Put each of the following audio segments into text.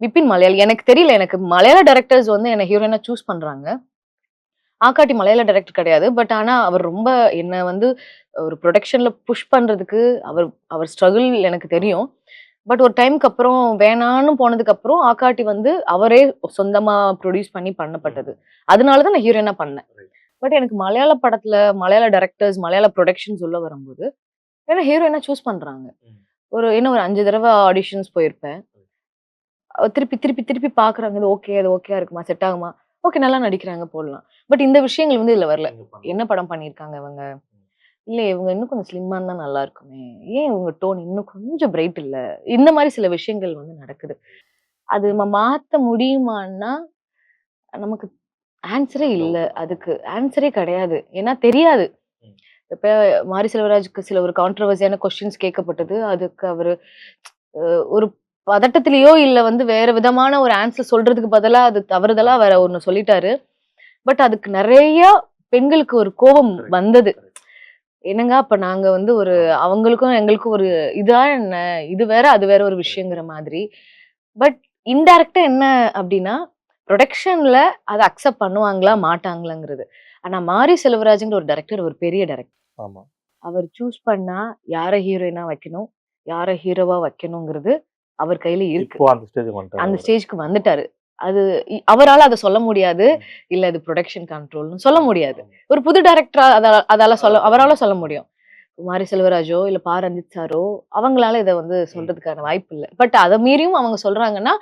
விபின் மலையாளி. எனக்கு தெரியல. எனக்கு மலையாள டைரக்டர்ஸ் வந்து என்ன ஹீரோயினா சூஸ் பண்றாங்க. ஆக்காட்டி மலையாள டைரக்டர் கிடையாது. பட் ஆனா அவர் ரொம்ப என்ன வந்து ஒரு புரொடக்ஷன்ல புஷ் பண்றதுக்கு அவர் அவர் ஸ்ட்ரகிள் எனக்கு தெரியும். பட் ஒரு டைம்க்கு அப்புறம் வேணான்னு போனதுக்கு அப்புறம் ஆக்காட்டி வந்து அவரே சொந்தமா ப்ரொடியூஸ் பண்ணி பண்ணப்பட்டது. அதனால தான் நான் ஹீரோயினா பண்ணேன். பட் எனக்கு மலையாள படத்துல மலையாள டைரக்டர்ஸ், மலையாள புரொடக்ஷன் உள்ள வரும்போது, என்ன ஹீரோயினா சூஸ் பண்றாங்க. இன்னும் ஒரு 5 தடவ ஆடிஷன்ஸ் போயிருப்பேன். திருப்பி, திருப்பி, திருப்பி பார்க்குறாங்க. இது ஓகே, அது ஓகேயா இருக்குமா? செட் ஆகுமா? ஓகே நல்லா நடிக்கிறாங்க போடலாம். பட் இந்த விஷயங்கள் வந்து இதுல வரல. என்ன படம் பண்ணியிருக்காங்க இவங்க? இல்ல இவங்க இன்னும் கொஞ்சம் ஸ்லிம்மா இருந்தா நல்லா இருக்குமே. ஏன் இவங்க டோன் இன்னும் கொஞ்சம் பிரைட் இல்ல? இந்த மாரி சில விஷயங்கள் வந்து நடக்குது. அது நம்ம மாத்த முடியுமான்னா, நமக்கு ஆன்ஸரே இல்ல. அதுக்கு ஆன்ஸரே கிடையாது. ஏன்னா தெரியாது. இப்ப மாரி செல்வராஜுக்கு சில ஒரு கான்ட்ரோவர்சியான கொஸ்டின்ஸ் கேட்கப்பட்டது. அதுக்கு அவரு அ ஒரு பதட்டத்திலயோ, இல்ல வந்து வேற விதமான ஒரு ஆன்ஸர் சொல்றதுக்கு பதிலா, அது தவறுதலா வேற ஒண்ணு சொல்லிட்டாரு. பட் அதுக்கு நெறைய பெண்களுக்கு ஒரு கோபம் வந்தது. என்னங்க அப்ப நாங்க வந்து ஒரு அவங்களுக்கும் எங்களுக்கும் ஒரு இதா என்ன? இது வேற, அது வேற ஒரு விஷயங்கிற மாதிரி. பட் இன்டைரக்ட்டா என்ன அப்டின்னா, புரொடக்ஷன்ல அத அக்செப்ட் பண்ணுவாங்களா, மாட்டாங்களாங்கிறது. ஆனா மாரி செல்வராஜ்ங்கிற ஒரு டைரக்டர் ஒரு பெரிய டைரக்டர். ஆமா. அவர் சூஸ் பண்ணா யார ஹீரோயினா வைக்கணும், யார ஹீரோவா வைக்கணுங்கிறது அவர் கையில இருக்கு. இப்போ அந்த ஸ்டேஜ்க்கு வந்துட்டாரு அந்த அவரு. ஸ்டேஜ்க்கு வந்துட்டாரு. அது அவரால அத சொல்ல முடியாது. இல்ல இது புரொடக்ஷன் கண்ட்ரோல்ன்னு சொல்ல முடியாது. ஒரு புது டைரக்டரா அதால அவரால சொல்ல முடியும். மாரி செல்வராஜோ, இல்ல ரஞ்சித் சாரோ, அவங்களால இத வந்து சொல்றதுக்கான வாய்ப்பு இல்ல. பட் அத மீறியும் அவங்க சொல்றாங்கன்னா,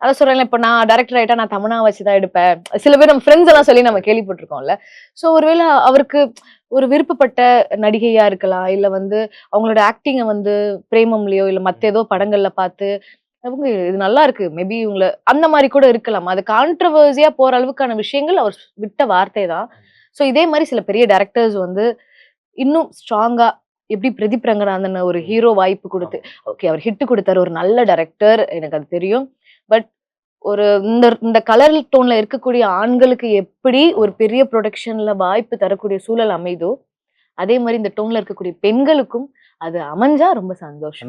அதான் சொல்றேன்ல, இப்ப நான் டைரக்டர் ஆயிட்டா நான் தமன்னா வச்சு தான் எடுப்பேன். சில பேர் நம்ம ஃப்ரெண்ட்ஸ் எல்லாம் சொல்லி நம்ம கேள்விப்பட்டுருக்கோம்ல. சோ ஒருவேள அவருக்கு ஒரு விருப்பப்பட்ட நடிகையா இருக்கலாம். இல்ல வந்து அவங்களோட ஆக்டிங்க வந்து பிரேமம்லயோ, இல்ல மத்த ஏதோ படங்கள்ல பார்த்து, அவங்க இது நல்லா இருக்கு. மேபி இவங்கள அந்த மாரி கூட இருக்கலாம். அது கான்ட்ரோவர்சியா போற அளவுக்கான விஷயங்கள் அவர் விட்ட வார்த்தை தான். சோ இதே மாரி சில பெரிய டைரக்டர்ஸ் வந்து இன்னும் ஸ்ட்ராங்கா எப்படி பிரதீப் ரங்கநாதன் ஒரு ஹீரோ வாய்ப்பு குடுத்து, ஓகே அவர் ஹிட் குடுத்தாரு. ஒரு நல்ல டைரக்டர். எனக்கு அது தெரியும். பட் ஒரு இந்த இந்த கலர் டோன்ல இருக்கக்கூடிய ஆண்களுக்கு எப்படி ஒரு பெரிய புரொடக்ஷன்ல வாய்ப்பு தரக்கூடிய சூழல் அமையுதோ, அதே மாரி இந்த டோன்ல இருக்கக்கூடிய பெண்களுக்கும் அது அமைஞ்சா ரொம்ப சந்தோஷம்.